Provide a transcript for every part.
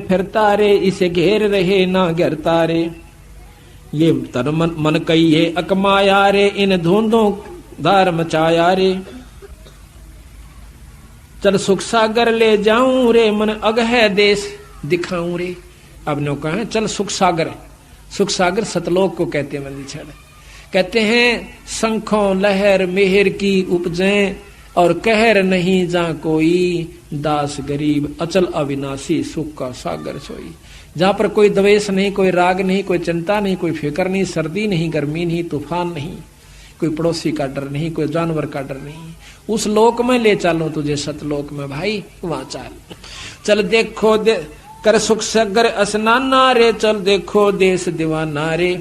फिरता रे, इसे घेर रहे ना घेरता रे। ये तन मन कहिए अकमाया रे, इन धुंधों धार मचाया रे। चल सुख सागर ले जाऊं रे, मन अग है देश दिखाऊं रे। अब नो कहें चल सुख सागर, सुख सागर सतलोक को कहते हैं मंदी छड़। कहते हैं शंखों लहर मेहर की उपजें, और कहर नहीं जा कोई, दास गरीब अचल अविनाशी सुख का सागर सोई। जहां पर कोई द्वेष नहीं, कोई राग नहीं, कोई चिंता नहीं, कोई फिक्र नहीं, सर्दी नहीं, गर्मी नहीं, तूफान नहीं, कोई पड़ोसी का डर नहीं, कोई जानवर का डर नहीं, उस लोक में ले चलो तुझे सतलोक में भाई, वहां चल। चल देखो कर सुख सागर स्नाना रे, चल देखो देश दीवाना रे।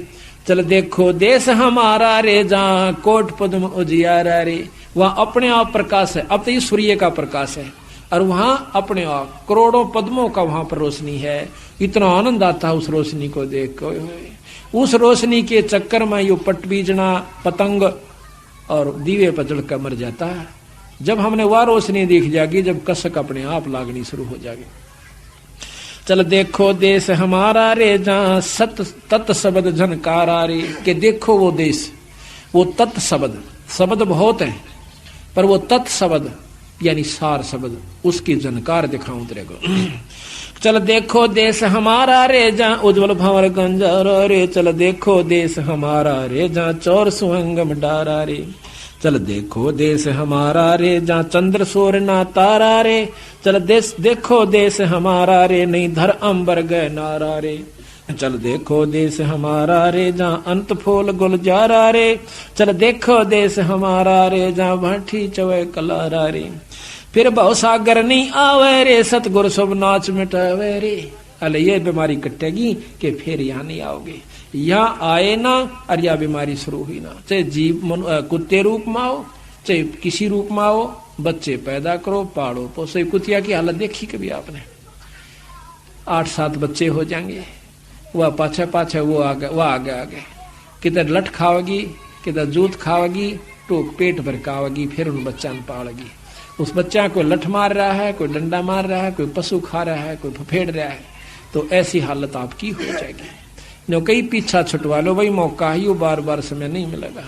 चल देखो देश हमारा रे, जहां कोट पद्म उजियारा रे। वहां अपने आप प्रकाश है, अब तो ये सूर्य का प्रकाश है, और वहां अपने आप करोड़ों पद्मों का वहां पर रोशनी है। इतना आनंद आता है उस रोशनी को देख कर। उस रोशनी के चक्कर में यो पटबीजना पतंग और दीवे पर जड़कर मर जाता है। जब हमने वह रोशनी दिख जाएगी, जब कसक अपने आप लागनी शुरू हो जाएगी। चल देखो देश हमारा रे, जहां सत तत् शब्द झनकारा रे। के देखो वो देश, वो तत् शब्द, शब्द बहुत है पर वो तत् शब्द यानी सार शब्द, उसकी झनकार दिखाऊं तेरे को। चल देखो देश हमारा रे, जहां उज्जवल भंवर गंजारा रे। चल देखो देश हमारा रे, जहां चौर सुहंगम डारा रे। चल देखो देश हमारा रे, जहां चंद्र सूर्य ना तारा रे। चल देश देखो देश हमारा रे, नहीं धर अंबर गए नारा रे। चल देखो देश हमारा रे, जहां अंत फूल गुलजारा रे। चल देखो देश हमारा रे, जहां भाठी चवे कलारा रे। फिर बहु सागर नहीं आवे रे, सतगुरु सब नाच मिटावे रे। अले ये बीमारी कटेगी कि फिर यहाँ नहीं आओगे। यहाँ आए ना और यह बीमारी शुरू हुई ना, चाहे जीव कुत्ते रूप में आओ, चाहे किसी रूप में आओ, बच्चे पैदा करो, पालो पोसो। कुतिया की हालत देखी कभी आपने? 8-7 बच्चे हो जाएंगे, वह पाछे पाछे वो आगे किधर लठ खाओगी, किधर जूत खाओगी, टोक पेट भर खाओगी, फिर उन बच्चा पालेगी। उस बच्चा को लठ मार रहा है, कोई डंडा मार रहा है, कोई पशु खा रहा है, कोई फफेड़ रहा है, तो ऐसी हालत आपकी हो जाएगी। नो कई पीछा छुटवा लो भाई, मौका ही बार बार समय नहीं मिलेगा।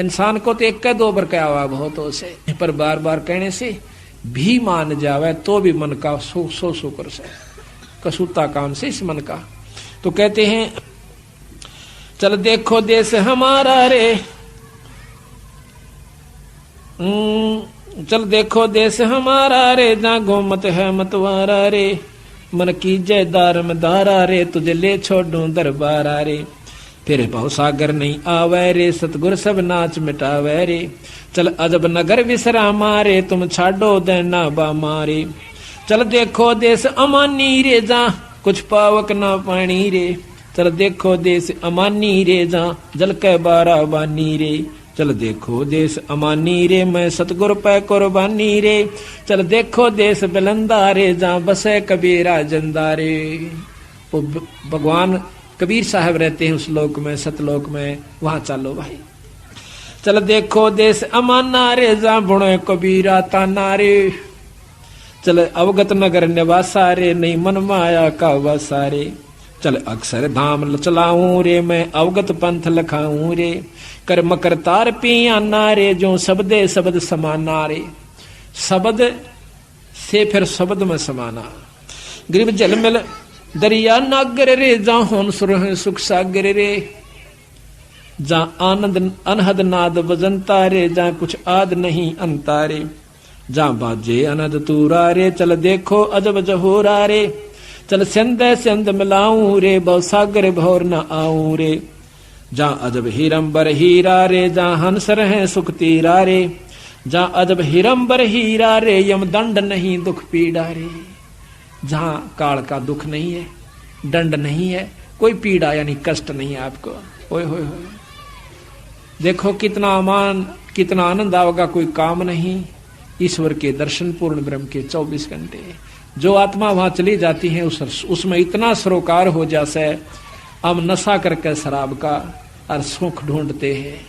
इंसान को तो 1-2 बार कहा हुआ बहुत हो से, पर बार बार कहने से भी मान जावे तो भी मन का सो कर से कसूता कान से इस मन का। तो कहते हैं चल देखो देश हमारा रे, चल देखो देश हमारा रे, जहां गोमत है मतवारा रे। मन की जय दारम दारा रे, तुझे ले छोड़ू दरबारा रे। फिर बहु सागर नहीं आवे रे, सतगुर सब नाच मिटावे रे। चल अजब नगर विश्रामा रे, तुम छाडो देना बामारे। चल देखो देश अमानी रे, जहां कुछ पावक ना पानी रे। चल देखो देश अमानी रे, जहां जल के बारा बानी रे। चल देखो देश अमानी रे, मैं सतगुर पे कुर्बानी रे। चल देखो देश बिलंदा रे, जहां बसे कबीरा जंदा रे। वो भगवान कबीर साहब रहते हैं उस लोक में, सतलोक में, वहां चलो भाई। चल देखो देश अमाना रे, जहां बुणे कबीरा ताना रे। चल अवगत नगर निवासा रे, नहीं मन माया का वासा रे। चल अक्सर धाम चलाऊं रे, मैं अवगत पंथ लखाऊं रे। कर मकर तार पियाना रे, जो शब्दे शब्द समाना रे। शब्द से फिर शब्द में समाना। गिरिव जल मिल दरिया नागर रे, जहां होन सुर सुख सागर रे। जहां आनंद अनहद नाद बजंता रे, जहां कुछ आद नहीं अंता रे। जहां बाजे अनद तूरा रे, चल देखो अजब जहोरा रे। चल सिंध सिंध मिलाऊं रे, बहु सागर भौर न आऊं रे। जहां अजब हीरंबर हीरा रे, जहां हंस रहे सुख तीरा रे। जहां अजब हीरंबर हीरा रे, यम दंड नहीं दुख पीड़ा रे। जहां काल का दुख नहीं है, दंड नहीं है, कोई पीड़ा यानी कष्ट नहीं है आपको। ओए होए होए, देखो कितना अमान, कितना आनंद आवेगा, कोई काम नहीं। ईश्वर के दर्शन, पूर्ण ब्रह्म के 24 घंटे। जो आत्मा वहां चली जाती है उसमें इतना सरोकार हो जासे, हम नशा करके शराब का और सुख ढूंढते हैं।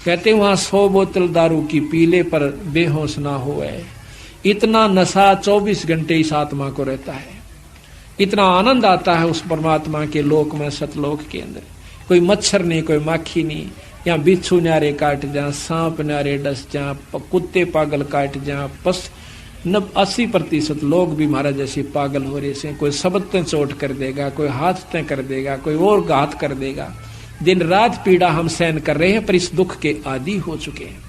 कहते वहां 100 बोतल दारू की पीले पर बेहोश ना होए। इतना नशा 24 घंटे इस आत्मा को रहता है। इतना आनंद आता है उस परमात्मा के लोक में, सतलोक के अंदर। कोई मच्छर नहीं, कोई माखी नहीं, यहाँ बिच्छू न्यारे काट जा, सांप न्यारे डस जा, कुत्ते पागल काट जा, 80% लोग भी महाराज जैसे पागल हो रहे से। कोई शब्द ते चोट कर देगा, कोई हाथ ते कर देगा, कोई और घात कर देगा। दिन रात पीड़ा हम सहन कर रहे हैं, पर इस दुख के आदी हो चुके हैं।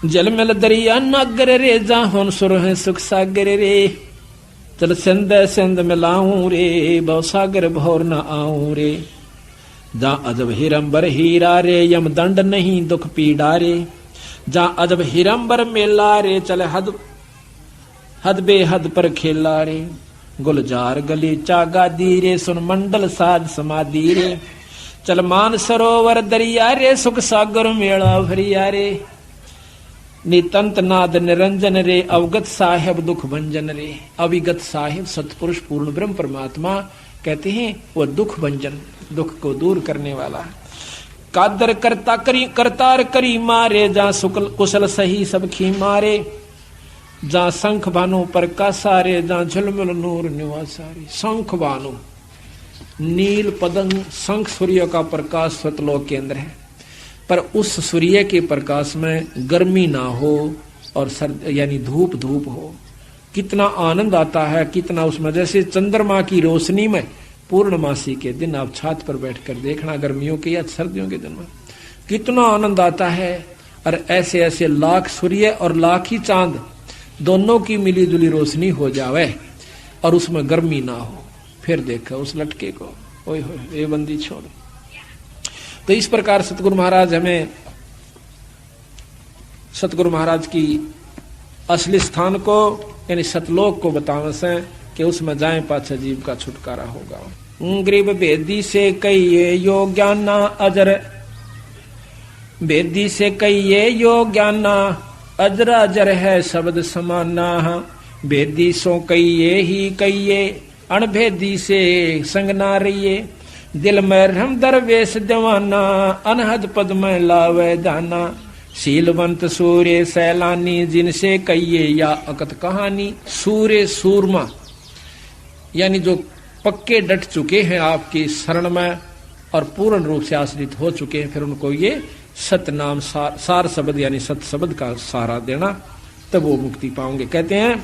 जलमल दरिया नागर रे, जाहुन सुर है सुख सागर रे। चल सिंध सिंध मिलाऊं रे, बहु सागर भौर न आऊं रे। जा अजब हिरंबर हीरा रे, यम दंड नहीं दुख पीड़ा रे। जा अजब हिरंबर मेला रे, चल हद बेहद पर खेला रे। गुलजार गली चागा दी रे, सुन मंडल साज समाधि रे। चल मान सरोवर दरिया रे, सुख सागर मेला भरिया रे। नितंत नाद निरंजन रे, अवगत साहेब दुख भंजन रे। अविगत साहेब सतपुरुष पूर्ण ब्रह्म परमात्मा कहते हैं वो दुख भंजन, दुख को दूर करने वाला। कादर करता करी करतार करी मारे, जा सुकल कुशल सही सब खी मारे। जा शंख भानु पर का सारे, जा झुलमुल नूर निवासारे। शंख भानु नील पदंग शंख सूर्य का प्रकाश सतलोक के अंदर है, पर उस सूर्य के प्रकाश में गर्मी ना हो और सर्द यानी धूप धूप हो। कितना आनंद आता है, कितना उसमें जैसे चंद्रमा की रोशनी में पूर्णमासी के दिन आप छत पर बैठकर देखना, गर्मियों के या सर्दियों के दिन में कितना आनंद आता है। और ऐसे ऐसे लाख सूर्य और लाख ही चांद दोनों की मिली जुली रोशनी हो जावे और उसमें गर्मी ना हो, फिर देखो उस लटके को, ओए होए ये बंदी छोड़। तो इस प्रकार सतगुरु महाराज हमें सतगुरु महाराज की असली स्थान को यानी सतलोक को बतावे से कि उसमें जाए पाछा जीव का छुटकारा होगा। गरीब बेदी से कहिए यो ज्ञाना अजर, बेदी से कहिए यो ज्ञाना अजर अजर है शब्द समाना। बेदी सो कहिए ही कहिए, अणभेदी से संग ना रहिए। दिल में रम दरवेश दीवाना, अनहद पद में लावे दाना। शीलवंत सूर्य सैलानी, जिनसे कहिए या अकत कहानी। सूर्य सूरमा यानी जो पक्के डट चुके हैं आपकी शरण में और पूर्ण रूप से आश्रित हो चुके हैं, फिर उनको ये सतनाम सार शब्द यानी सत शब्द का सहारा देना, तब वो मुक्ति पाओगे। कहते हैं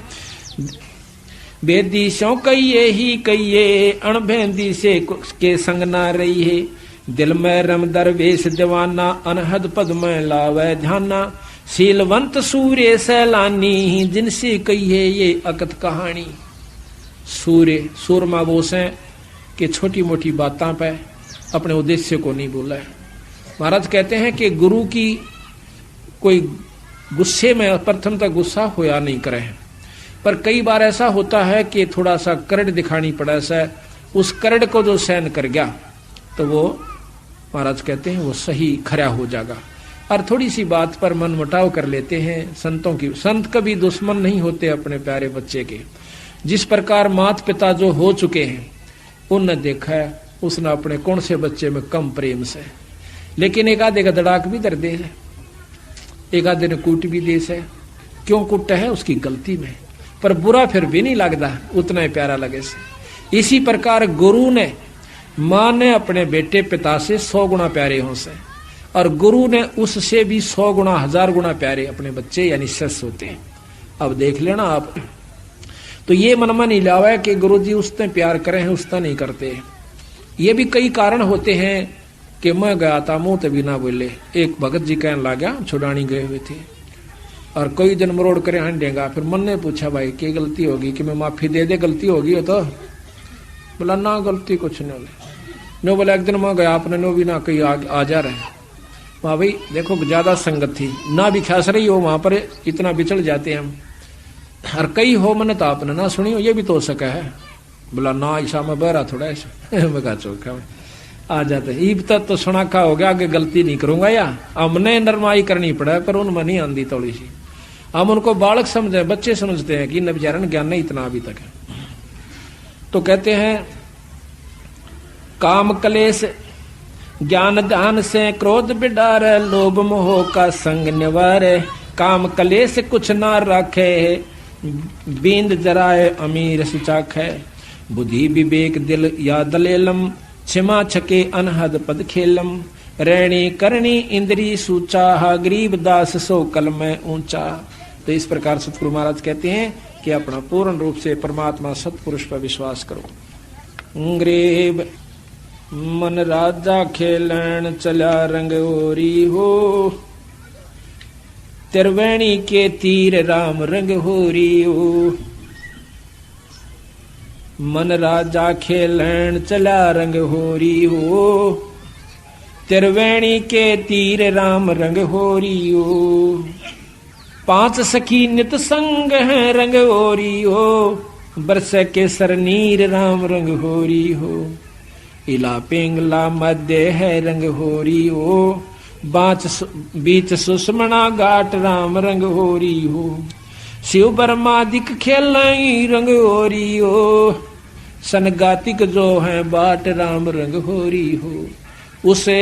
बेदी सो कहिए ही कहिए, अणभेदी से के संग ना रही है। दिल में रम दरवेश दीवाना, अनहद पद में लावे ध्याना। शीलवंत सूर्य सैलानी, जिनसे कहिए ये अकत कहानी। सूर्य सूरमा बोस है कि छोटी मोटी बातों पे अपने उद्देश्य को नहीं बोला है। महाराज कहते हैं कि गुरु की कोई गुस्से में प्रथम तक गुस्सा होया नहीं करे, पर कई बार ऐसा होता है कि थोड़ा सा करड़ दिखानी पड़ा सा, उस करड़ को जो सहन कर गया तो वो महाराज कहते हैं वो सही खरा हो जाएगा। और थोड़ी सी बात पर मन मुटाव कर लेते हैं संतों की। संत कभी दुश्मन नहीं होते अपने प्यारे बच्चे के। जिस प्रकार माता पिता जो हो चुके हैं उनने देखा है, उसने अपने कौन से बच्चे में कम प्रेम से, लेकिन एक आधे का दड़ाक भी दर्द है, एक आधे ने कूट भी दे से। क्यों कुट है? उसकी गलती में, पर बुरा फिर भी नहीं लगता, उतना ही प्यारा लगे से। इसी प्रकार गुरु ने माँ ने अपने बेटे पिता से 100 गुना प्यारे हो से, और गुरु ने उससे भी 100 गुना 1000 गुना प्यारे अपने बच्चे यानी शिष्य होते हैं। अब देख लेना आप, तो ये मन में नहीं लावा कि गुरु जी उसने प्यार करे हैं उसने नहीं करते। ये भी कई कारण होते हैं कि मैं गया था मुंह तभी ना बोले। एक भगत जी कहने लगा, छुड़ानी गए हुए थे और कोई दिन मरोड़ करे हंडेगा। फिर मन ने पूछा भाई क्या गलती होगी कि मैं माफी दे दे, गलती होगी हो तो? बोला ना गलती कुछ नहीं होगी। नो बोला एक दिन मैं गया आपने नो भी ना कहीं आ जा रहे। वहाँ भाई देखो ज्यादा संगत थी ना भी खास रही हो, वहां पर इतना बिछड़ जाते हैं हम। और कई हो मैंने तो आपने ना सुनी हो, ये भी तो हो सका है। बोला ना ऐसा मैं बहरा थोड़ा ऐसा मैं कहा चौका में आ जाते। ईब तक तो सुना खा हो गया, आगे गलती नहीं करूंगा या हमने नरमाई करनी पड़ा, पर उनमें नहीं आंदी थोड़ी सी। हम उनको बालक समझे, बच्चे समझते हैं कि न विचारण ज्ञान नहीं इतना अभी तक है। तो कहते हैं काम क्लेश ज्ञान ध्यान से क्रोध बिडार, लोभ मोह का संग निवार। काम क्लेश कुछ ना रखे बींद जराए अमीर सुचाख है, बुद्धि विवेक दिल या दलेलम, क्षमा छके अनहद पद खेलम, रैणी करणी इंद्री सूचा, गरीब दास सो कल में ऊंचा। तो इस प्रकार सतगुरु महाराज कहते हैं कि अपना पूर्ण रूप से परमात्मा सतपुरुष पर विश्वास करो। गरीब मन राजा खेलन चला रंग ओरी हो, त्रिवेणी के तीर राम रंग होरी हो। मन राजा खेलन चला रंग होरी हो, त्रिवेणी के तीर राम रंग होरी हो। पांच सखी नित संग है रंग होरी हो, बरस के सरनीर राम रंग होरी हो। इला पिंगला मध्य है रंग होरी हो, बीच सुषमणा घाट राम रंग होरी हो। शिव बर्मादिक खेलाई रंग होरी हो, सनगातिक जो है बाट राम रंग होरी हो। उसे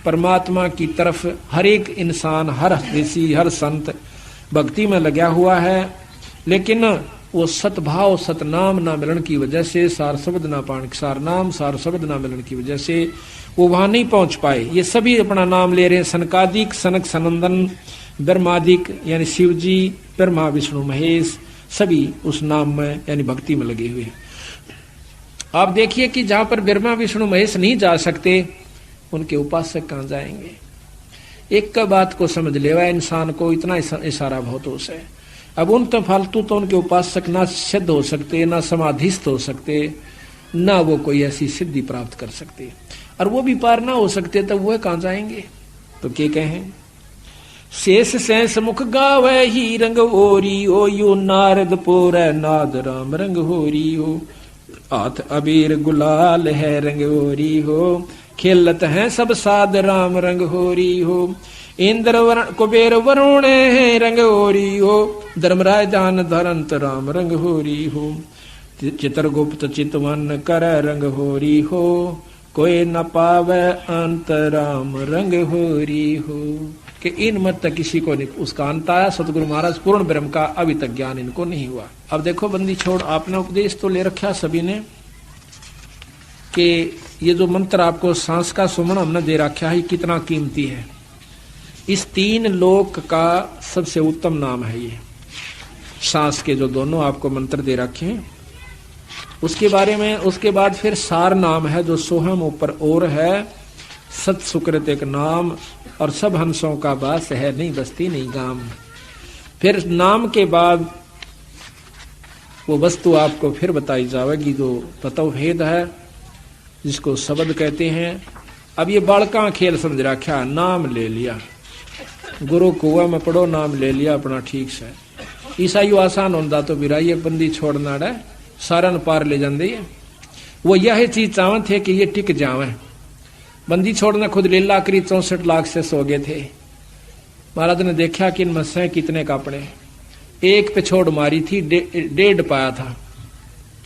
परमात्मा की तरफ हर एक इंसान, हर ऋषि, हर संत भक्ति में लगा हुआ है, लेकिन वो सतभाव सतनाम ना मिलन की वजह से, सार शब्द ना पान, सार नाम सार शब्द ना मिलन की वजह से वो वहां नहीं पहुंच पाए। ये सभी अपना नाम ले रहे हैं, सनकादिक, सनक सनंदन, ब्रह्मादिक यानी शिव जी, ब्रह्मा विष्णु महेश, सभी उस नाम में यानी भक्ति में लगे हुए हैं। आप देखिए कि जहां पर ब्रह्मा विष्णु महेश नहीं जा सकते, उनके उपासक कहां जाएंगे। एक का बात को समझ लेवा इंसान को, इतना इशारा बहुत हो से। अब उन तो फालतू तो उनके उपासक ना सिद्ध हो सकते, ना समाधिस्थ हो सकते, ना वो कोई ऐसी सिद्धि प्राप्त कर सकते, और वो भी पार ना हो सकते, तब वो कहां जाएंगे। तो क्या कहें, शेष सैंस मुख गावे ही रंग होरी हो, यो नारद पोर नाद राम रंग होरी हो। हाथ अबीर गुलाल है रंग होरी हो, खेलत है सब साध राम रंग होरी हो। इंद्र वरण कुबेर वरुण है रंग होरी हो, धर्मराय जान धरंत राम रंग होरी हो। चित्रगुप्त चितवन कर रंग होरी हो, कोई न पावे अंत राम रंग होरी हो। कि इन मत तक किसी को नहीं उसका अंत आया। सतगुरु महाराज पूर्ण ब्रह्म का अभी तक ज्ञान इनको नहीं हुआ। अब देखो बंदी छोड़, आपने उपदेश तो ले रखा सभी ने कि ये जो मंत्र आपको सांस का सुमन हमने दे रखा है, कितना कीमती है। इस तीन लोक का सबसे उत्तम नाम है ये सांस के जो दोनों आपको मंत्र दे रखे हैं। उसके बारे में उसके बाद फिर सार नाम है जो सोहम ऊपर और है, सत सुकृत एक नाम, और सब हंसों का बास है, नहीं बस्ती नहीं गाम। फिर नाम के बाद वो वस्तु आपको फिर बताई जाएगी जो तत्व भेद है, जिसको शब्द कहते हैं। अब ये बालका खेल समझ रखा, नाम ले लिया, गुरु कुआ में पढ़ो, नाम ले लिया अपना ठीक से। ईसाई आसान होता तो बिराई बंदी छोड़ना है, सारन पार ले जाते है। वो यह चीज चाहते थे कि ये टिक जावे। बंदी छोड़ने खुद लीला करी, 64 लाख से सो गए थे। महाराज ने देखा कि इन मस्से कितने कापड़े, एक पे छोड़ मारी थी, 1.5 पाया था।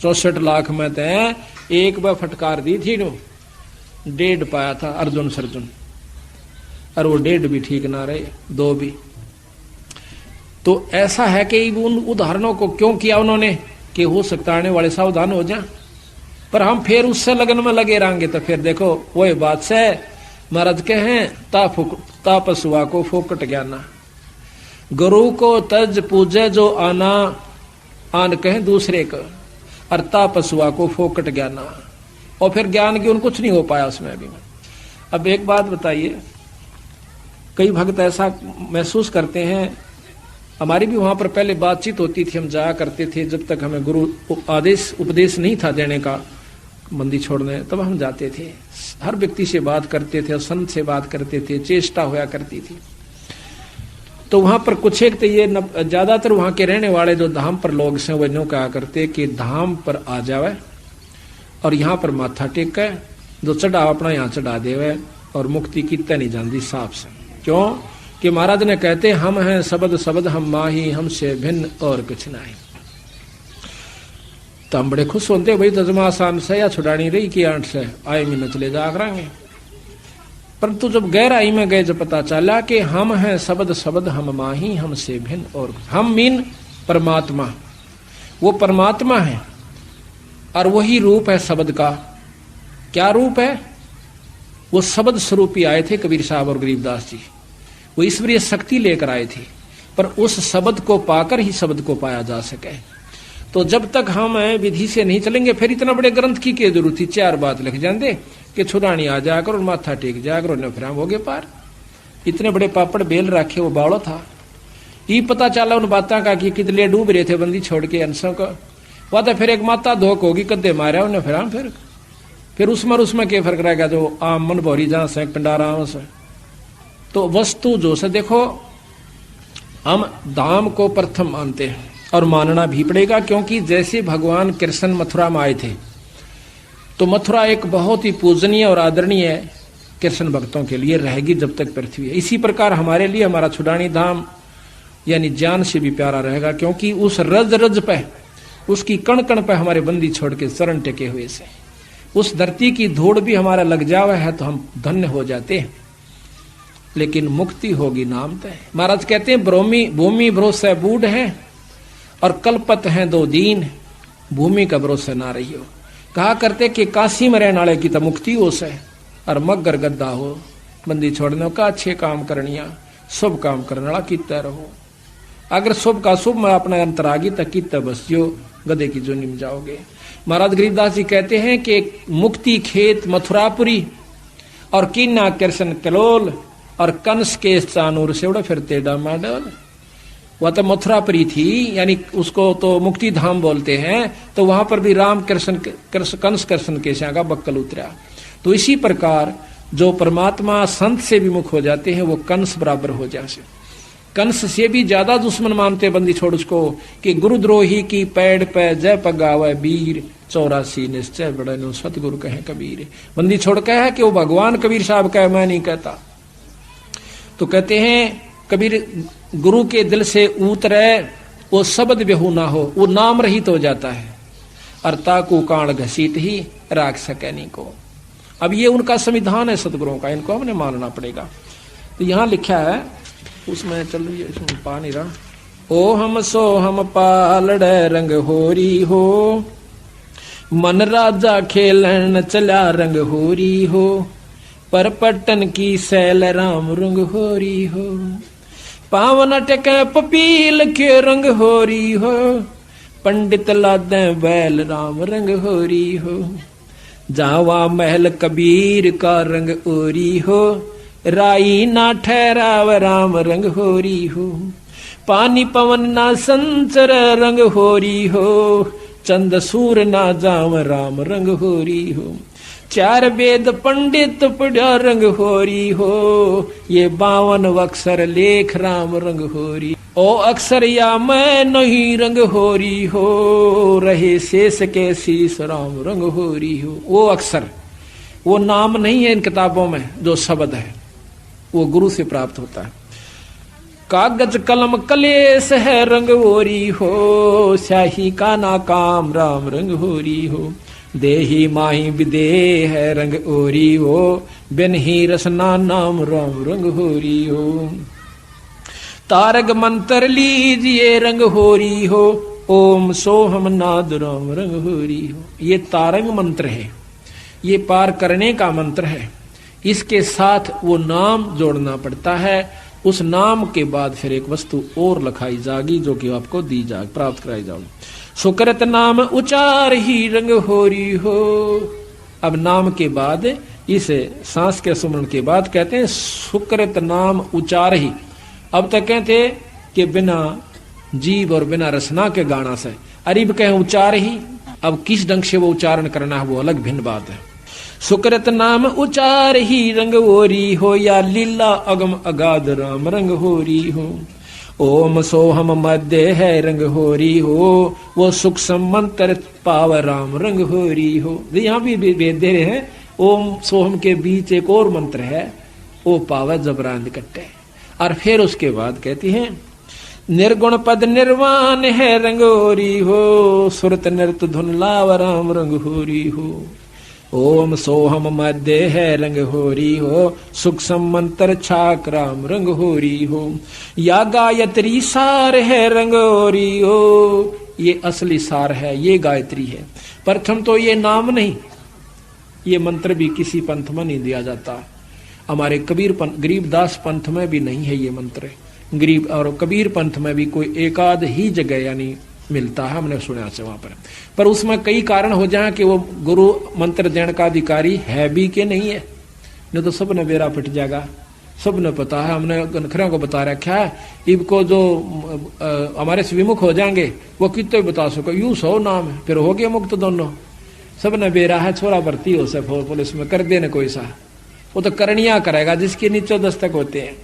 64 लाख में तय एक बार फटकार दी थी, 1.5 पाया था अर्जुन सर्जुन, और वो 1.5 भी ठीक ना रहे, 2 भी। तो ऐसा है कि उन उदाहरणों को क्यों किया उन्होंने कि हो सकता आने वाले सावधान हो जाए, पर हम फिर उससे लगन में लगे रहेंगे तो फिर देखो वही बात से महाराज के हैं, तापसुआ को फोकट ज्ञाना, गुरु को तज पूजे जो आना, आन कहें दूसरे को, और तापसुआ को फोकट ज्ञाना। और फिर ज्ञान की उन कुछ नहीं हो पाया उसमें भी। अब एक बात बताइए, कई भक्त ऐसा महसूस करते हैं, हमारी भी वहां पर पहले बातचीत होती थी, हम जाया करते थे जब तक हमें गुरु आदेश उपदेश नहीं था देने का बंदी छोड़ने, तब हम जाते थे, हर व्यक्ति से बात करते थे, संत से बात करते थे, चेष्टा होया करती थी। तो वहां पर कुछ एक तो ये ज्यादातर वहां के रहने वाले जो धाम पर लोग हैं वो नो कहा करते कि धाम पर आ जावे और यहाँ पर माथा टेके, जो चढ़ा अपना यहाँ चढ़ा देवे, और मुक्ति कितने नहीं जानती साफ से। क्यों कि महाराज ने कहते हम हैं शब्द शब्द हम माही, हमसे भिन्न और कुछ नहीं। तो हम बड़े खुश होते भाई तजमा आसान से या छुड़ानी रही कि 8 से आए महीने चले जा करेंगे। परंतु जब गहराई में गए जब पता चला कि हम हैं शब्द शब्द हम माही, हमसे भिन्न और हम मीन परमात्मा, वो परमात्मा है और वही रूप है शब्द का। क्या रूप है? वो शब्द स्वरूप ही आए थे कबीर साहब और गरीबदास जी, वो ईश्वरीय शक्ति लेकर आए थे, पर उस शब्द को पाकर ही शब्द को पाया जा सके। तो जब तक हम विधि से नहीं चलेंगे, फिर इतना बड़े ग्रंथ की क्या जरूरत थी? 4 बात लिख जाते कि छुड़ानी आ जाकर और माथा टेक जाकर और फिर हम हो गए पार। इतने बड़े पापड़ बेल रखे, वो बाड़ो था। ये पता चला उन बातों का कि कितने डूब रहे थे बंदी छोड़ के अंशों का। वह तो फिर एक माता धोख होगी, कद्दे मारा उन्हें, फिर उसमें क्या फर्क रहेगा? जो आम मन भौरी जहां से पिंडारा से। तो वस्तु जो से देखो, हम धाम को प्रथम मानते हैं और मानना भी पड़ेगा, क्योंकि जैसे भगवान कृष्ण मथुरा में आए थे तो मथुरा एक बहुत ही पूजनीय और आदरणीय कृष्ण भक्तों के लिए रहेगी जब तक पृथ्वी है। इसी प्रकार हमारे लिए हमारा छुड़ानी धाम यानी जान से भी प्यारा रहेगा, क्योंकि उस रज रज पे, उसकी कण कण पे हमारे बंदी छोड़ के चरण टेके हुए से उस धरती की धूड़ भी हमारा लग जावे है तो हम धन्य हो जाते हैं। लेकिन मुक्ति होगी नाम तय। महाराज कहते हैं भूमि भरोसा बूढ़ है और कल्पत है 2 दीन, भूमि का भरोसा ना रही हो। कहा करते कि काशी में रहने वाले की तो मुक्ति हो से और मगर गद्दा हो बंदी छोड़ने का। अच्छे काम करनिया, शुभ काम करने वाला कितना रहो। अगर शुभ का शुभ में अपना अंतरागी तक कितना बस जो गधे की जोनी में जाओगे। महाराज गरीबदास जी कहते हैं कि मुक्ति खेत मथुरापुरी और कीना कृष्ण कलोल और कंस के चानूर से उड़ा फिरते डामाडोल। वह तो मथुरापुरी थी, यानी उसको तो मुक्ति धाम बोलते हैं। तो वहां पर भी राम कृष्ण कंस कृष्ण के का बक्कल उतरा। तो इसी प्रकार जो परमात्मा संत से विमुख हो जाते हैं वो कंस बराबर हो जाते। कंस से भी ज्यादा दुश्मन मानते बंदी छोड़ उसको कि गुरुद्रोही की पैड़ पे जय पगावे वीर 84 निश्चय बड़े नो सतगुरु कहे कबीर। बंदी छोड़ कहे कि वो भगवान कबीर साहब कहे, मैं नहीं कहता। तो कहते हैं कबीर गुरु के दिल से उतरे वो शब्द बेहू ना हो, वो नाम रहित हो जाता है। अर्ता को काण घसीट ही राख सके नहीं को। अब ये उनका संविधान है सतगुरुओं का, इनको हमने मानना पड़ेगा। तो यहां लिखा है, उसमें चल रही है, पा नहीं रहा। ओ हम सो हम पालड़े रंग होरी हो, मन राजा खेलन चला रंग होरी हो, पर पट्टन की सैल राम रंग होरी हो, पावन टके पपील के रंग होरी हो, पंडित लादे बैल राम रंग होरी हो, जावा महल कबीर का रंग ओरी हो, राई ना ठहराव राम रंग होरी हो, पानी पवन ना संचर रंग होरी हो, चंद सूर ना जाव राम रंग होरी हो, 4 वेद पंडित पढ़ा रंग होरी हो, ये 52 अक्षर लेख राम रंग होरी। ओ अक्षर या मैं नहीं रंग होरी हो, रहे शेष के शीश राम रंग होरी हो। वो अक्षर, वो नाम नहीं है इन किताबों में, जो शब्द है वो गुरु से प्राप्त होता है। कागज कलम कलेश है रंग होरी हो, स्याही का नाकाम राम रंग होरी हो, देही माही विदेह है रंग ओरी हो, बिन ही रसना नाम राम रंग होरी हो, तारक मंत्र लीजिए रंग होरी हो, ओम सोहम नाद राम रंग होरी हो। ये तारक मंत्र है, ये पार करने का मंत्र है। इसके साथ वो नाम जोड़ना पड़ता है। उस नाम के बाद फिर एक वस्तु और लिखाई जाएगी जो कि आपको दी जाए, प्राप्त कराई जाएगी। सुकृत नाम उचार ही रंग होरी हो। अब नाम के बाद, इस सांस के सुमरण के बाद कहते हैं सुकृत नाम उचार ही। अब तक कहते कि बिना जीव और बिना रसना के गाना से, अरीब कहें उचार ही। अब किस ढंग से वो उच्चारण करना है वो अलग भिन्न बात है। सुकृत नाम उचार ही रंग होरी हो, या लीला अगम अगाध राम रंग होरी हो, ओम सोहम मध्य है रंग होरी हो, वो सुख मंत्र पाव राम रंग होरी हो। यहाँ भी वेद दे रहे हैं, ओम सोहम के बीच एक और मंत्र है, ओ पाव जबरान कट्टे। और फिर उसके बाद कहती है निर्गुण पद निर्वाण है रंग होरी हो, सुरत नृत धुन लाव राम रंग होरी हो, ओम सोहम मध्य है रंग होरी हो, सुख मंत्र छाक राम रंग होरी हो, या गायत्री सार है रंग होरी हो, ये असली सार है, ये गायत्री है। प्रथम तो ये नाम नहीं, ये मंत्र भी किसी पंथ में नहीं दिया जाता। हमारे गरीबदास पंथ में भी नहीं है ये मंत्र। गरीब और कबीर पंथ में भी कोई एकाध ही जगह यानी मिलता है, हमने सुना से वहां पर उसमें कई कारण हो जाए कि वो गुरु मंत्र देने का अधिकारी है भी कि नहीं है, नहीं तो सबने बेरा पिट जाएगा। सबने पता है, हमने गनखरियों को बता रखा है। इनको जो हमारे से विमुख हो जाएंगे वो कितने बता सको, यू 100 नाम है, फिर हो गए मुक्त दोनों। सबने बेरा है, छोरा भर्ती हो से पुलिस में कर देने कोई सा, वो तो करनिया करेगा जिसके नीचे दस्तक होते हैं।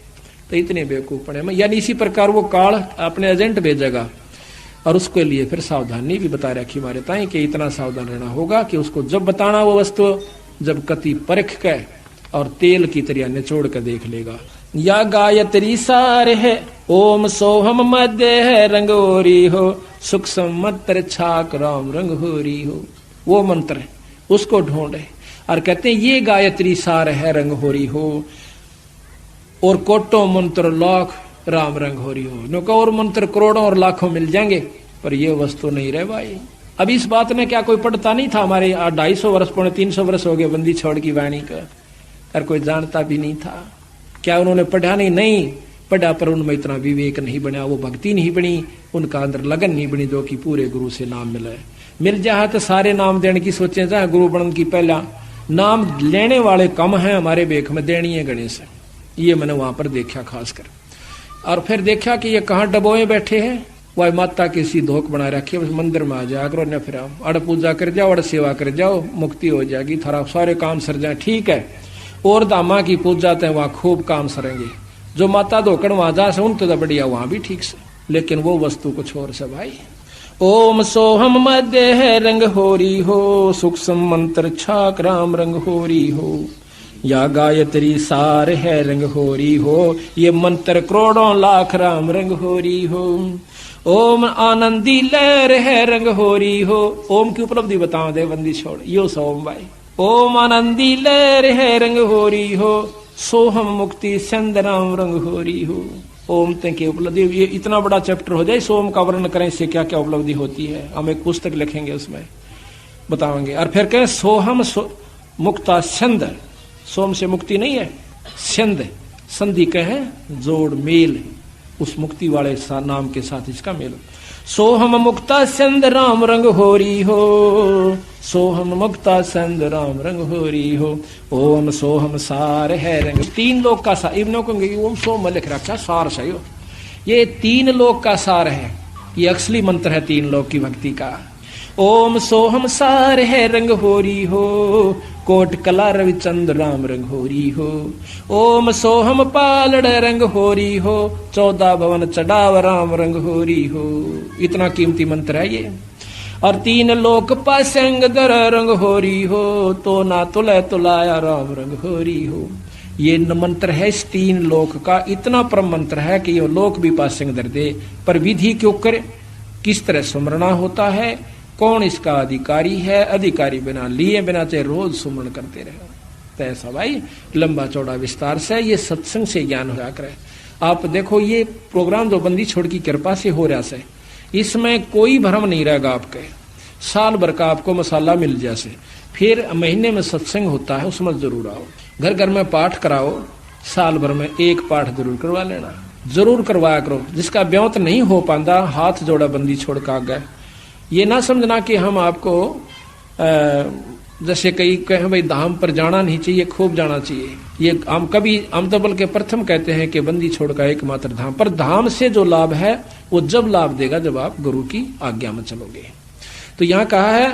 तो इतने बेवकूफ पड़े, यानी इसी प्रकार वो काल अपने एजेंट भेजेगा और उसके लिए फिर सावधानी भी बता रखी हमारे ताई कि इतना सावधान रहना होगा कि उसको जब बताना वो वस्तु जब कति परख के और तेल की तरह निचोड़ कर देख लेगा। या गायत्री सार है ओम सोहम मध्य है रंगोरी हो, सुख सम्मतर छाक राम रंग होरी हो, वो मंत्र है, उसको ढूंढे और कहते हैं ये गायत्री सार है रंग होरी हो, और कोटों मंत्र लाख राम रंग होरी हो। नो और मंत्र करोड़ों और लाखों मिल जाएंगे, पर ये वस्तु नहीं रहे भाई। अब इस बात में क्या कोई पढ़ता नहीं था? हमारे 250 वर्ष 350 वर्ष हो गए बंदी छोड़ की वाणी का, और कोई जानता भी नहीं था। क्या उन्होंने पढ़ा? नहीं पढ़ा, पर उनमें इतना विवेक नहीं बना, वो भक्ति नहीं बनी, उनका अंदर लगन नहीं बनी जो कि पूरे गुरु से नाम मिल जाए तो सारे नाम देने की सोचे जाए। गुरु बनने की पहला नाम लेने वाले कम है हमारे बेख में, देनी है गणेश। ये मैंने वहां पर देखा खास कर। और फिर देखा कि ये कहाँ डबोए बैठे हैं, वह माता की सी धोख बना रखी है, मंदिर में आ जाया करो, न फिर अड़ पूजा कर जाओ, अड़ सेवा कर जाओ, मुक्ति हो जाएगी, थारा सारे काम सर जाए। ठीक है, और दामा की पूजा ते वहां खूब काम सरेंगे, जो माता धोकड़ वहां जा से उन तो बढ़िया वहां भी ठीक से, लेकिन वो वस्तु कुछ और से भाई। ओम सोहम मध्य है रंग होरी हो, सुख मंत्र छाक राम रंग होरी हो, या गायत्री सार है रंग होरी हो, ये मंत्र करोड़ों लाख राम रंग होरी हो। ओम आनंदी लहर है रंग होरी हो, ओम की उपलब्धि बताओ दे बंदी छोड़ यो सोम भाई। ओम आनंदी लहर है रंग होरी हो, सोहम मुक्ति संद राम रंग होरी हो। ओम तक की उपलब्धि, ये इतना बड़ा चैप्टर हो जाए सोम का वर्णन करें, इससे क्या क्या उपलब्धि होती है, हम एक पुस्तक लिखेंगे उसमें बताएंगे। और फिर कहें सोहम मुक्ता छंद, सोम से मुक्ति नहीं है, छंद संधि कहें जोड़ मेल, उस मुक्ति वाले नाम के साथ इसका मेल। सोहम मुक्ता संद राम रंग होरी हो, सोहम मुक्ता संद राम रंग होरी हो। ओम सोहम सार है रंग, 3 लोक का सार, इब्नों को ओम सोम लिख रखा सार सही, ये 3 लोक का सार है, ये असली मंत्र है 3 लोक की भक्ति का। ओम सोहम सार है रंग होरी हो, कोट कला रविचंद राम रंग होरी हो। ओम सोहम पालड़ रंग होरी हो, 14 भवन चढ़ाव राम रंग होरी हो। इतना कीमती मंत्र है ये। और 3 लोक पासंग दर रंग होरी हो, तो ना तुला तुलाया राम रंग होरी हो। ये मंत्र है इस 3 लोक का, इतना परम मंत्र है कि ये लोक भी पासंग दर दे। पर विधि क्यों करे, किस तरह सुमरना होता है, कौन इसका अधिकारी है, अधिकारी बिना लिए बिना चाहे रोज सुमरण करते रहे। तो ऐसा भाई लंबा चौड़ा विस्तार से ये सत्संग से ज्ञान हो जाकर। आप देखो ये प्रोग्राम जो बंदी छोड़ की कृपा से हो रहा है, इसमें कोई भ्रम नहीं रहेगा आपके। साल भर का आपको मसाला मिल जैसे, फिर महीने में सत्संग होता है उसमें जरूर आओ, घर घर में पाठ कराओ, साल भर में 1 पाठ जरूर करवा लेना, जरूर करवाया करो। जिसका ब्याह नहीं हो पाता हाथ जोड़ा बंदी छोड़ का गए। ये ना समझना कि हम आपको जैसे कई कहें भाई धाम पर जाना नहीं चाहिए, खूब जाना चाहिए। ये हम तो बल्कि प्रथम कहते हैं कि बंदी छोड़ का एकमात्र धाम, पर धाम से जो लाभ है वो जब लाभ देगा जब आप गुरु की आज्ञा में चलोगे। तो यहाँ कहा है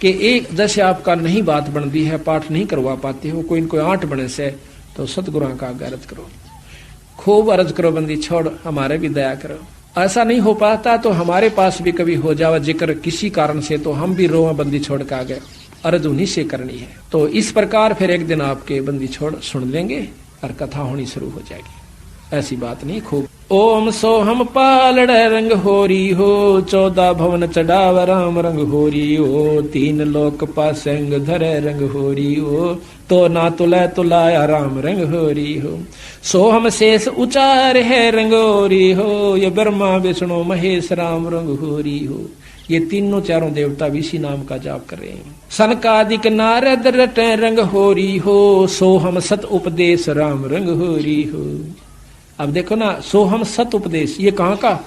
कि एक जैसे आपका नहीं बात बनती है, पाठ नहीं करवा पाते हो, कोई इनको 8 बने से, तो सतगुरु का आज्ञा अर्ज करो, खूब अर्ज करो, बंदी छोड़ हमारे भी दया करो। ऐसा नहीं हो पाता तो हमारे पास भी कभी हो जावा जिक्र किसी कारण से, तो हम भी रोआ बंदी छोड़ के आ गए, अर्ज उन्हीं से करनी है। तो इस प्रकार फिर एक दिन आपके बंदी छोड़ सुन लेंगे और कथा होनी शुरू हो जाएगी। ऐसी बात नहीं, खूब। ओम सोहम पालड़ रंग होरी हो, 14 भवन चढ़ाव राम रंग होरी हो। 3 लोक पासंग धरे रंग होरी हो, तो ना तुला तुलाया राम रंग होरी हो। सोहम शेष उचार है रंग होरी हो, ये ब्रह्मा विष्णु महेश राम रंग होरी हो। ये तीनों चारों देवता भी इसी नाम का जाप कर रहे हैं। सनकादिक नारद रटे रंग होरी हो, सोहम सत उपदेश राम रंग होरी हो। अब देखो ना, सोहम सत उपदेश ये कहाँ का?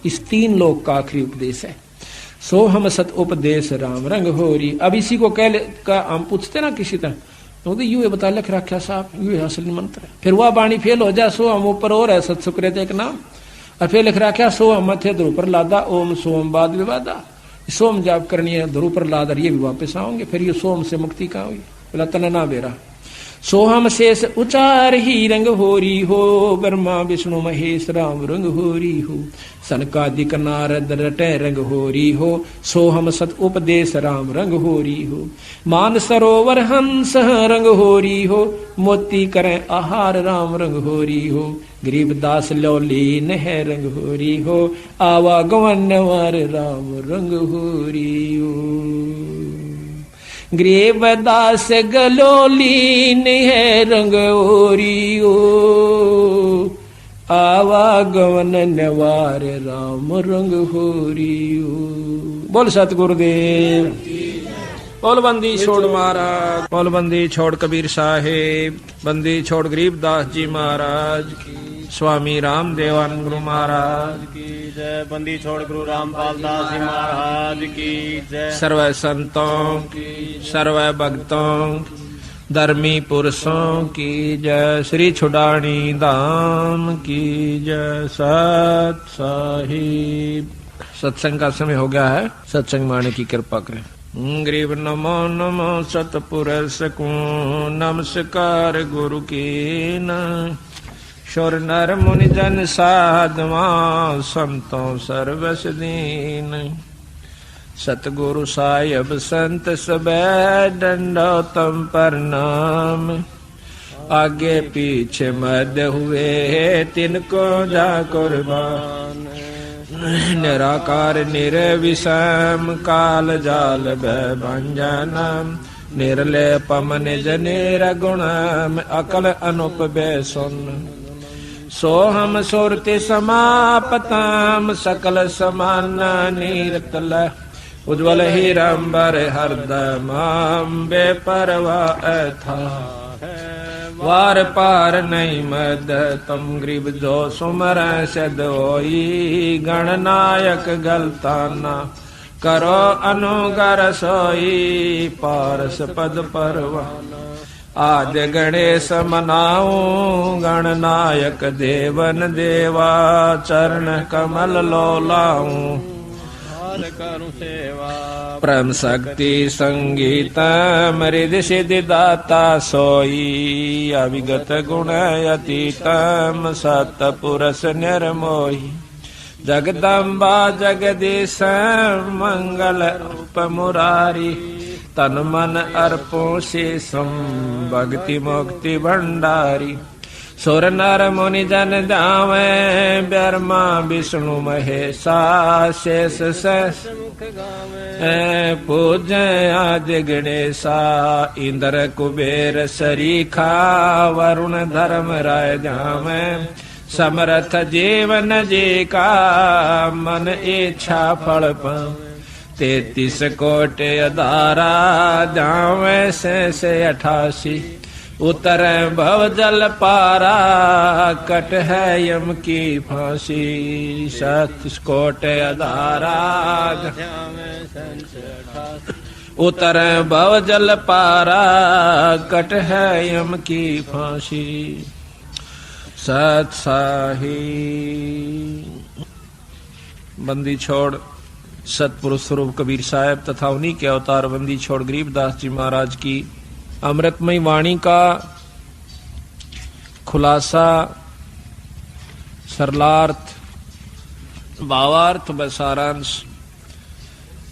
इस तीन लोक का आखिरी उपदेश है। सोहम सत उपदेश राम रंग होरी। अब इसी को का हम पूछते ना किसी तरह, तो यू बता लिख रखा साहब, यू असली मंत्र है। फिर वह बाणी फेल हो जाए, सो हम ऊपर और है सत सुकृत एक नाम, और फिर लिख रखा सो हम मथे ध्रुव पर लादा, ओम सोम बाद विवादा। सोम जाप करनी है, ध्रुव पर लादा, ये भी वापस आओगे। फिर ये सोम से मुक्ति कहाँ हुई? बोला तना बेरा। सोहम शेष उचार ही रंग होरी हो, ब्रह्मा विष्णु महेश राम रंग होरी हो। सनकादिक नारद रटे रंग होरी हो, सोहम सत उपदेश राम रंग होरी हो। मान सरोवर हंस रंग होरी हो, मोती करें आहार राम रंग होरी हो। गरीबदास लौलीन है रंग होरी हो, आवागमन वर राम रंग होरी हो। गरीबदास गलोलीन है रंग होरी हो, आवागमन नवार राम रंग होरी हो। बोल सतगुरुदेव, बोल बंदी छोड़ महाराज, बोल बंदी छोड़ कबीर साहेब, बंदी छोड़ गरीबदास जी महाराज की, स्वामी रामदेवानंद गुरु महाराज की जय। बंदी छोड़ गुरु रामपाल दास जी महाराज की जय। सर्व संतों की, सर्व भक्तों, धर्मी पुरुषों की जय। श्री छुडानी धाम की जय। सत साहिब। सत्संग का समय हो गया है, सत्संग माने की कृपा करें। गरीब नमो नमो सतपुरुष को नमस्कार गुरु की न। शोर नर मुनि जन साधवा संतों सर्वस दीन। सतगुरु साहिब संत सबे दंडोतम प्रणाम। आगे पीछे मध्य हुए तिनको जा कुर्बान। निराकार निर्विषम काल जाल भंजनम। निर्लेपम निज निर्गुणम अकल अनुप बेसुन। सोहम सुरति समापतम सकल समान नीरतल। उज्ज्वल हीरंबर हरदम बेपरवाह था। वार पार नहीं मद तम गरीब जो सुमर सद होई। गणनायक गलताना करो अनुगर सोई। पारस पद परवाना आद गणेश मनाऊ। गणनायक देवन देवा चरण कमल लोलाऊं। करूं सेवा परम शक्ति संगीत मृद सिद्धि दाता सोई। अविगत गुण अतीतम सत पुरुष निर्मोही। जगदम्बा जगदीश मंगल रूप मुरारी। तन मन अर्पों शेषम भक्ति मुक्ति भंडारी। सुर नर मुनि जन जावे ब्रह्मा विष्णु महेशा। शेष शेष मुख गावे पूज्य आदि गणेशा। इंद्र कुबेर सरीखा वरुण धर्म राय जावे। समर्थ जीवन जी का मन इच्छा फल पावे। 33 कोटि अधारा जावे से 88। उतर भव जल पारा कट है यम की फांसी। 37 कोटि अधारा उतर भव जल पारा कट है यम की फांसी। सत साही। बंदी छोड़ सतपुरुष स्वरूप कबीर साहब तथा उन्हीं के अवतार बंदी छोड़ गरीबदास जी महाराज की अमृतमयी वाणी का खुलासा, सरलार्थ, भावार्थ व सारांश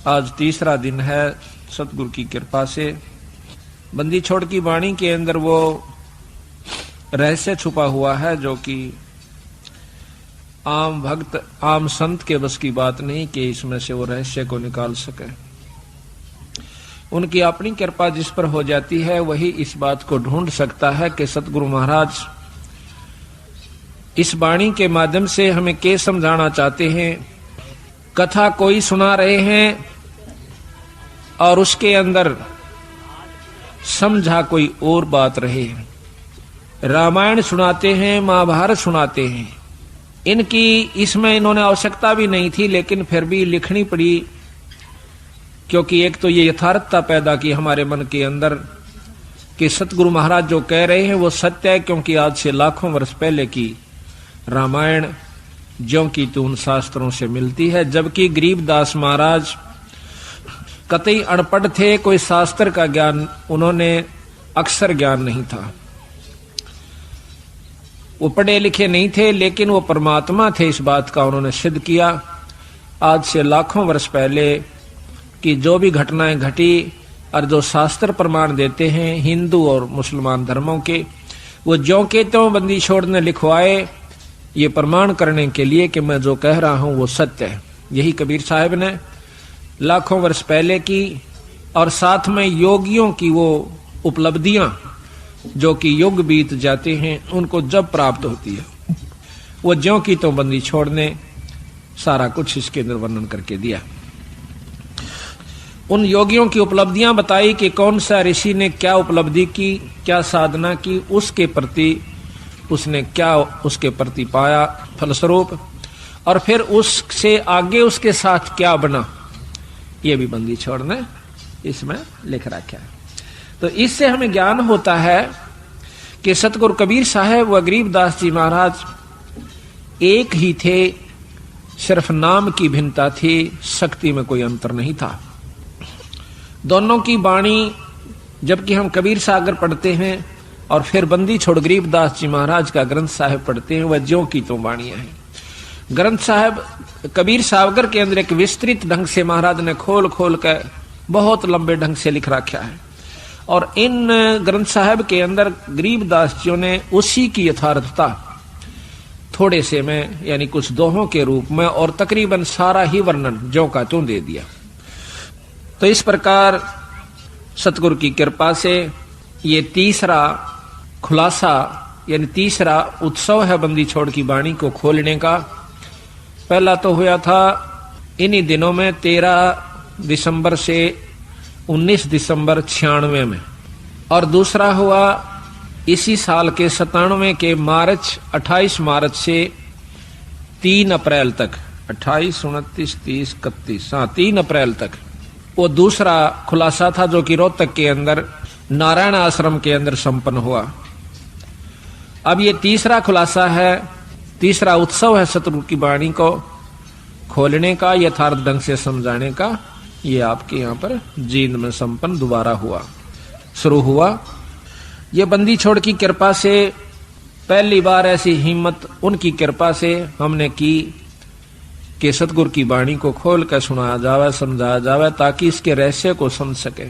आज तीसरा दिन है सतगुरु की कृपा से। बंदी छोड़ की वाणी के अंदर वो रहस्य छुपा हुआ है जो कि आम भक्त आम संत के बस की बात नहीं कि इसमें से वो रहस्य को निकाल सके। उनकी अपनी कृपा जिस पर हो जाती है वही इस बात को ढूंढ सकता है कि सतगुरु महाराज इस वाणी के माध्यम से हमें क्या समझाना चाहते हैं कथा कोई सुना रहे हैं और उसके अंदर समझा कोई और बात रहे। रामायण सुनाते हैं, महाभारत सुनाते हैं, इनकी इसमें इन्होंने आवश्यकता भी नहीं थी, लेकिन फिर भी लिखनी पड़ी, क्योंकि एक तो ये यथार्थता पैदा की हमारे मन के अंदर कि सतगुरु महाराज जो कह रहे हैं वो सत्य है, क्योंकि आज से लाखों वर्ष पहले की रामायण ज्यों की त्यों उन शास्त्रों से मिलती है। जबकि गरीबदास महाराज कतई अनपढ़ थे, कोई शास्त्र का ज्ञान उन्होंने अक्षर ज्ञान नहीं था, वो पढ़े लिखे नहीं थे, लेकिन वो परमात्मा थे, इस बात का उन्होंने सिद्ध किया। आज से लाखों वर्ष पहले की जो भी घटनाएं घटी और जो शास्त्र प्रमाण देते हैं हिंदू और मुसलमान धर्मों के, वो ज्यों के त्यों बंदी छोड़ ने लिखवाए, ये प्रमाण करने के लिए कि मैं जो कह रहा हूं वो सत्य है। यही कबीर साहब ने लाखों वर्ष पहले की, और साथ में योगियों की वो उपलब्धियां जो कि युग बीत जाते हैं उनको जब प्राप्त होती है, वो ज्यों की त्यों बंदी छोड़ने सारा कुछ इसके अंदर वर्णन करके दिया। उन योगियों की उपलब्धियां बताई कि कौन सा ऋषि ने क्या उपलब्धि की, क्या साधना की, उसके प्रति उसने क्या उसके प्रति पाया फलस्वरूप, और फिर उससे आगे उसके साथ क्या बना, ये भी बंदी छोड़ ने इसमें लिख रखा है। तो इससे हमें ज्ञान होता है कि सतगुरु कबीर साहब व गरीबदास जी महाराज एक ही थे, सिर्फ नाम की भिन्नता थी, शक्ति में कोई अंतर नहीं था। दोनों की वाणी, जबकि हम कबीर सागर पढ़ते हैं और फिर बंदी छोड़ गरीबदास जी महाराज का ग्रंथ साहिब पढ़ते हैं, वह ज्यों की त्यों वाणियां हैं। ग्रंथ साहिब कबीर सागर के अंदर एक विस्तृत ढंग से महाराज ने खोल खोल कर बहुत लंबे ढंग से लिख रखा है, और इन ग्रंथ साहिब के अंदर गरीबदास जी ने उसी की यथार्थता थोड़े से में यानी कुछ दोहों के रूप में और तकरीबन सारा ही वर्णन ज्यों का त्यों दे दिया। तो इस प्रकार सतगुरु की कृपा से ये तीसरा खुलासा यानी तीसरा उत्सव है बंदी छोड़ की वाणी को खोलने का। पहला तो हुआ था इन्हीं दिनों में 13 दिसंबर से 19 दिसंबर 96 में, और दूसरा हुआ इसी साल के 97 के मार्च 28 मार्च से 3 अप्रैल तक, 28, 29, 30, 31, 3 अप्रैल तक वो दूसरा खुलासा था, जो कि रोहतक के अंदर नारायण आश्रम के अंदर संपन्न हुआ। अब ये तीसरा खुलासा है, तीसरा उत्सव है सतगुरु की वाणी को खोलने का, यथार्थ ढंग से समझाने का। ये आपके यहाँ पर जींद में संपन्न दोबारा हुआ, शुरू हुआ। ये बंदी छोड़ की कृपा से पहली बार ऐसी हिम्मत उनकी कृपा से हमने की कि सतगुरु की वाणी को खोल कर सुनाया जावे, समझाया जावे, ताकि इसके रहस्य को समझ सके।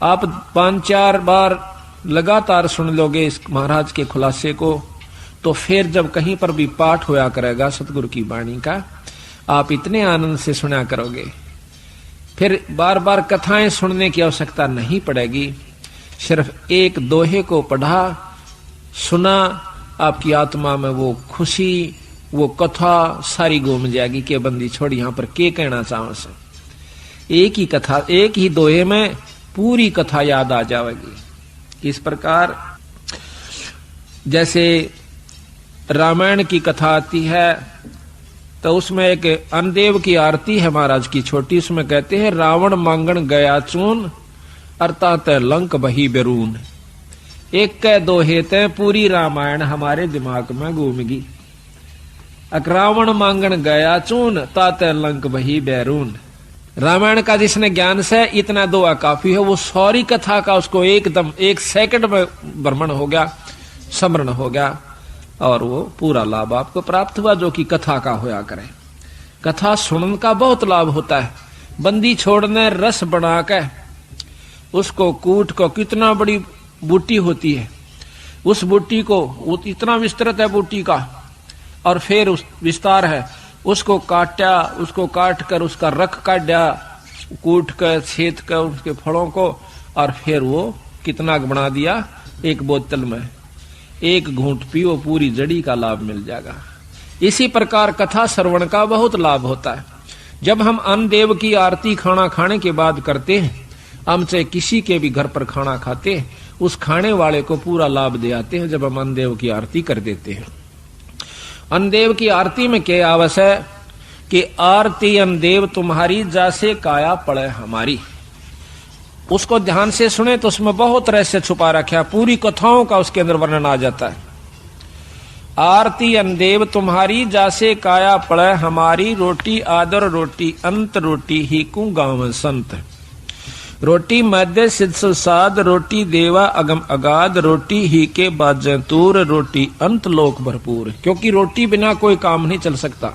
आप 5-4 बार लगातार सुन लोगे इस महाराज के खुलासे को, तो फिर जब कहीं पर भी पाठ होया करेगा सतगुरु की वाणी का, आप इतने आनंद से सुना करोगे, फिर बार बार कथाएं सुनने की आवश्यकता नहीं पड़ेगी। सिर्फ एक दोहे को पढ़ा सुना, आपकी आत्मा में वो खुशी, वो कथा सारी घूम जाएगी कि बंदी छोड़ यहाँ पर के कहना चाहो से। एक ही कथा, एक ही दोहे में पूरी कथा याद आ जाएगी। इस प्रकार जैसे रामायण की कथा आती है तो उसमें एक अनदेव की आरती है महाराज की छोटी, उसमें कहते हैं रावण मांगण गया चून अर्थात लंक बही बेरून। एक कह दो हेते पूरी रामायण हमारे दिमाग में घूमगी। रावण मांगण गया चून तात लंक बही बैरून। रामायण का जिसने ज्ञान से इतना दुआ काफी है, वो सारी कथा का उसको एकदम 1 सेकंड में भ्रमण हो गया, स्मरण हो गया, और वो पूरा लाभ आपको प्राप्त हुआ जो कि कथा का होया करे। कथा सुनने का बहुत लाभ होता है। बंदी छोड़ने रस बना के उसको कूट को, कितना बड़ी बूटी होती है, उस बूटी को इतना विस्तृत है बूटी का, और फिर उस विस्तार है, उसको काटा, उसको काट कर उसका रख काटा, कूट कर छेद कर उसके फलों को, और फिर वो कितना बना दिया, एक बोतल में 1 घूंट पियो, पूरी जड़ी का लाभ मिल जाएगा। इसी प्रकार कथा श्रवण का बहुत लाभ होता है। जब हम अन्न देव की आरती खाना खाने के बाद करते हैं, हम चाहे किसी के भी घर पर खाना खाते हैं, उस खाने वाले को पूरा लाभ दे आते हैं जब हम अन्न देव की आरती कर देते हैं। अन्न देव की आरती में क्या आवश्यक है कि आरती अन्न देव तुम्हारी जैसे काया पड़े हमारी। उसको ध्यान से सुने तो उसमें बहुत रहस्य छुपा रखा है, पूरी कथाओं का उसके अंदर वर्णन आ जाता है। आरती अन्न देव तुम्हारी जैसे काया पड़े हमारी, रोटी आदर रोटी अंत रोटी ही कु गाँव संत। रोटी मध्य सिद्ध सुसाद, रोटी देवा अगम अगाध, रोटी ही के बाजे तूर, रोटी अंत लोक भरपूर। क्योंकि रोटी बिना कोई काम नहीं चल सकता।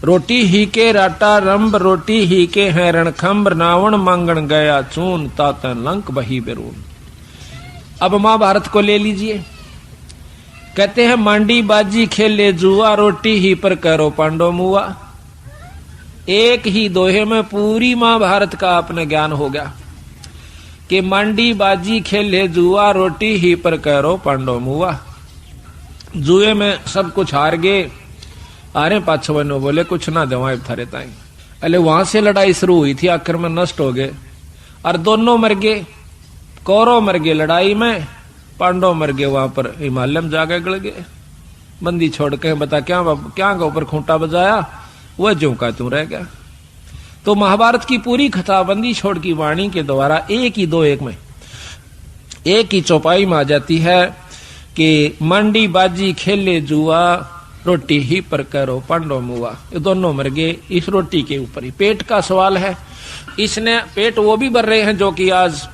रोटी ही के राटा रंभ, रोटी ही के है रणखंभ, रावण मांगण गया चून, तातन लंक बही बेरून। अब महाभारत को ले लीजिए। कहते हैं मांडी बाजी खेले जुआ, रोटी ही पर करो पांडव मुआ। एक ही दोहे में पूरी महाभारत का आपने ज्ञान हो गया कि मांडी बाजी खेले जुआ, रोटी ही पर करो पांडव मुआ। जुए में सब कुछ हार गए, आरे पाछवनो बोले कुछ ना दवाएं थारे ताई। अले वहां से लड़ाई शुरू हुई थी, आखिर में नष्ट हो गए और दोनों मर गए। कौरव मर गए लड़ाई में, पांडव मर गए वहां पर हिमालय में जाके गड़ गए। बंदी छोड़ के बता क्या क्या के ऊपर खूंटा बजाया, वह ज्यों का त्यों रह गया। तो महाभारत की पूरी कथा बंदी छोड़ की वाणी के द्वारा एक ही दो एक में, एक ही चौपाई में आ जाती है कि मंडी बाजी खेले जुआ, रोटी ही पर करो पांडव मुआ। ये दोनों मर गए इस रोटी के ऊपर ही। पेट का सवाल है, इसने पेट वो भी भर रहे हैं जो कि आज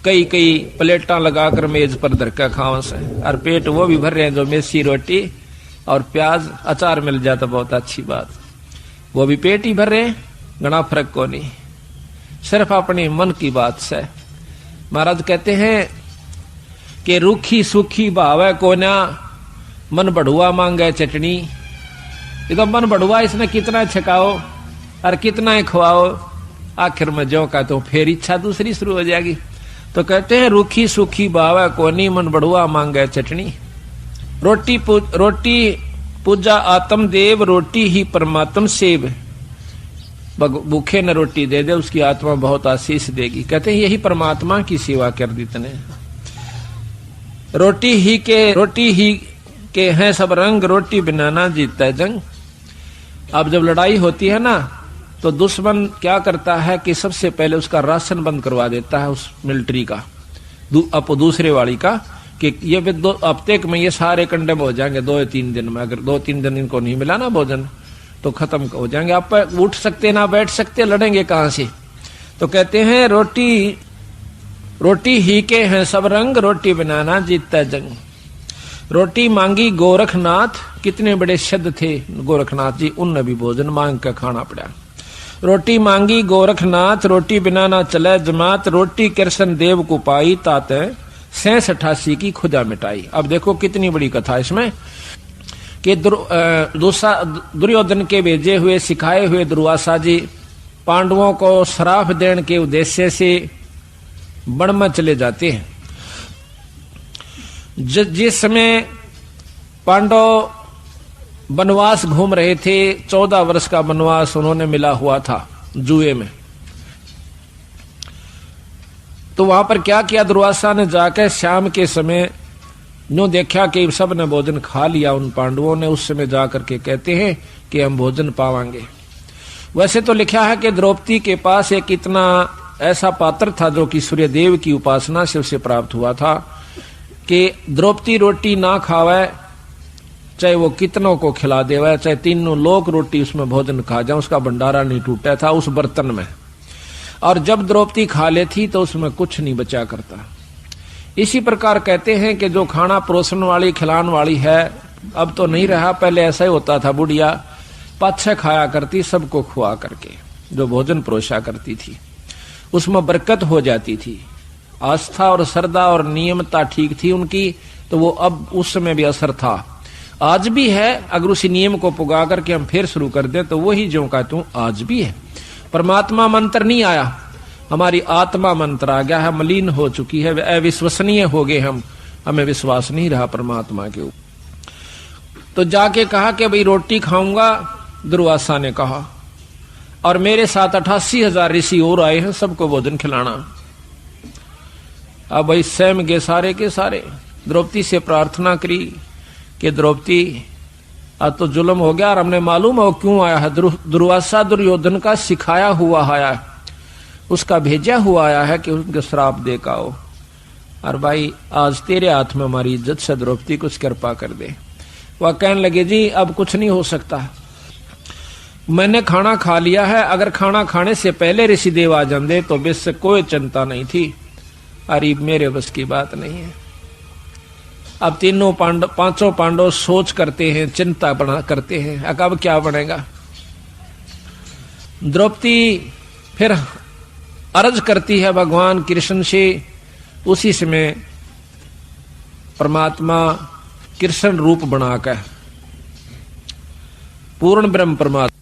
कई कई प्लेटा लगाकर मेज पर धरकर खाओ से, और पेट वो भी भर रहे हैं जो मेसी रोटी और प्याज अचार मिल जाता बहुत अच्छी बात, वो भी पेट ही भर रहे हैं। घना फर्क को नहीं, सिर्फ अपने मन की बात से। महाराज कहते हैं कि रूखी सूखी भावे कोना, मन बढ़ुआ मांगे चटनी। ये तो मन बढ़ुआ, इसने कितना छकाओ और कितना ही खुआओ, आखिर में जो का तो फिर इच्छा दूसरी शुरू हो जाएगी। तो कहते हैं रूखी सूखी भावे कोनी, मन बढ़ुआ मांगे चटनी। रोटी पूजा आत्म देव, रोटी ही परमात्म सेव। भूखे न रोटी दे दे, उसकी आत्मा बहुत आशीष देगी। कहते हैं यही परमात्मा की सेवा कर दी तने। रोटी ही के हैं सब रंग, रोटी बिना ना जीतता है जंग। अब जब लड़ाई होती है ना, तो दुश्मन क्या करता है कि सबसे पहले उसका राशन बंद करवा देता है, उस मिलिट्री का, दूसरे वाली का, कि ये 2 हफ्ते में ये सारे कंडम हो जाएंगे 2-3 दिन में। अगर 2-3 दिन इनको नहीं मिला ना भोजन तो खत्म हो जाएंगे। आप उठ सकते ना बैठ सकते, लड़ेंगे कहां से। तो कहते हैं रोटी ही के हैं सब रंग, रोटी बिना ना जीतता जंग। रोटी मांगी गोरखनाथ, कितने बड़े शब्द थे गोरखनाथ जी, उनने भी भोजन मांग कर खाना पड़ा। रोटी मांगी गोरखनाथ, रोटी बिना ना चले जमात, रोटी कृष्ण देव को पाई, तात 86 की खुदा मिटाई। अब देखो कितनी बड़ी कथा इसमें कि दुर्योधन के भेजे हुए सिखाए हुए दुर्वासा जी पांडवों को श्राप देने के उद्देश्य से वन में चले जाते हैं। जिस समय पांडव वनवास घूम रहे थे, 14 वर्ष का वनवास उन्होंने मिला हुआ था जुए में, तो वहां पर क्या किया दुर्वासा ने, जाकर शाम के समय नो देखा कि सब ने भोजन खा लिया उन पांडवों ने। उस समय जाकर के कहते हैं कि हम भोजन पावांगे। वैसे तो लिखा है कि द्रौपदी के पास एक इतना ऐसा पात्र था जो कि सूर्यदेव की उपासना से उसे प्राप्त हुआ था कि द्रौपदी रोटी ना खावे, चाहे वो कितनों को खिला देवे, चाहे 3 लोग रोटी उसमें भोजन खा जाए, उसका भंडारा नहीं टूटा था उस बर्तन में। और जब द्रौपदी खा लेती तो उसमें कुछ नहीं बचा करता। इसी प्रकार कहते हैं कि जो खाना परोसन वाली खिलाने वाली है अब तो नहीं रहा, पहले ऐसा ही होता था। बुढ़िया पाछे खाया करती सबको खुआ करके, जो भोजन परोसा करती थी उसमें बरकत हो जाती थी। आस्था और श्रद्धा और नियमता ठीक थी उनकी, तो वो अब उस समय भी असर था, आज भी है। अगर उसी नियम को पुगा करके हम फिर शुरू कर दें तो वही जो कहता हूं आज भी है। परमात्मा मंत्र नहीं आया, हमारी आत्मा मंत्र आ गया है, मलिन हो चुकी है, अविश्वसनीय हो गए हम, हमें विश्वास नहीं रहा परमात्मा के ऊपर। तो जाके कहा कि भाई रोटी खाऊंगा, दुर्वासा ने कहा। और मेरे साथ 88,000 ऋषि और आए हैं, सबको भोजन खिलाना। अब भाई स्वयं के सारे द्रौपदी से प्रार्थना करी कि द्रौपदी आज तो जुल्म हो गया और हमने मालूम है वो क्यों आया है। दुर्वासा दुर्योधन का सिखाया हुआ आया है, उसका भेजा हुआ आया है कि उनके श्राप दे का हो। और भाई आज तेरे हाथ में हमारी इज्जत से द्रौपदी कुछ कृपा कर दे। वह कहने लगे जी अब कुछ नहीं हो सकता, मैंने खाना खा लिया है, अगर खाना खाने से पहले ऋषिदेव आ जाते तो बेस कोई चिंता नहीं थी, अरे मेरे बस की बात नहीं है। अब पांचों पांडव सोच करते हैं, चिंता करते हैं, अब क्या बनेगा। द्रौपदी फिर अर्ज करती है भगवान कृष्ण से। उसी समय परमात्मा कृष्ण रूप बनाकर पूर्ण ब्रह्म परमात्मा